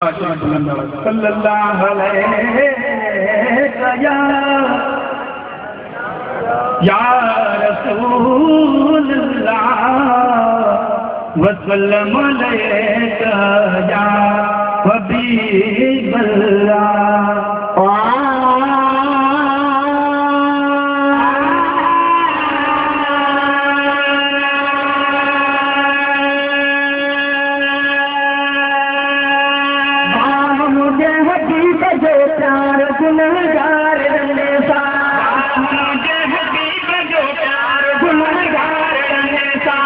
सल्लल्लाहु अलैहि या रसूलल्लाह वसल्लम अलैका या हबीबल्लाह। मुझे हबीब जो प्यार गुनहगार रन्नेसा, मुझे हबीब जो प्यार गुनहगार रन्नेसा।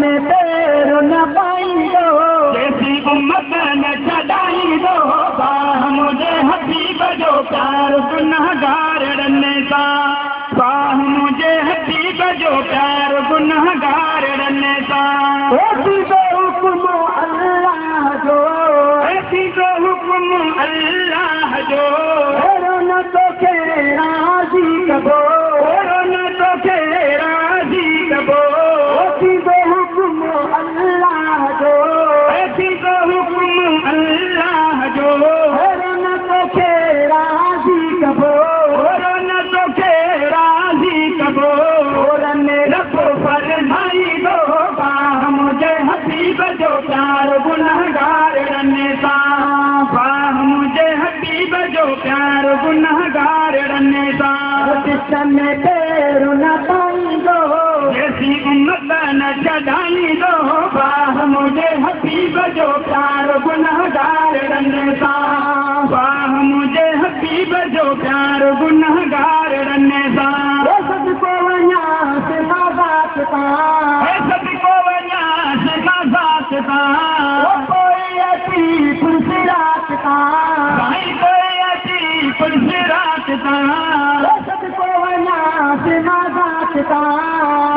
में तेरो न पाई दो जैसी उम्मत न छड़ाई दो, मुझे हबीब जो प्यार गुनहगार रन्नेसा, मुझे हबीब जो प्यार गुनहगार रन्नेसा। अल्लाह जो न तो के राजी कबो, न तो के राजी कबो, दो हुक्म अल्लाह जो, दो हुक्म अल्लाह जो, न तो के राजी कबो, न तो के राजी कबो, रब फरमाई दो मुझे हबीब जो प्यार गुनहगार रन्नेसा, मुझे हबीब जो प्यार गुनहगार रन्नेसा। में तेरो न पाई दो जैसी उम्मत न चढ़ाई दो, मुझे हबीब जो प्यार गुनहगार रन्नेसा, मुझे हबीब जो प्यार गुनहगार रन्नेसा। सबको वहाँ से बाबा सबको वहाँ से बाबा कोई अति पुलसिरात का, कोई अति पुलसिरात का, सबको वहाँ से बात का,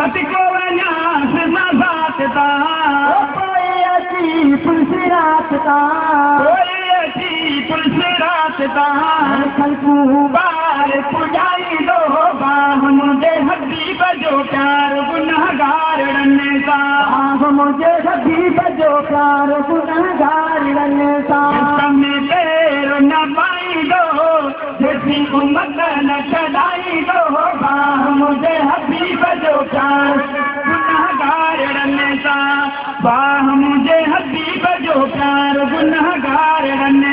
सबको वहाँ से बात का, कोई अति पुलसिरात का, कोई अति पुलसिरात का। खलकू बार पुजाई दो मुझे हबीब जो प्यार गुनहगार रन्नेसा, मुझे हबीब जो प्यार गुनहगार रन्नेसा। में तेरो न पाई दो जैसी उम्मत न चढ़ाई दो, मुझे हबीब जो प्यार गुनहगार रन्नेसा। वाह मुझे हबीब जो प्यार गुनहगार रन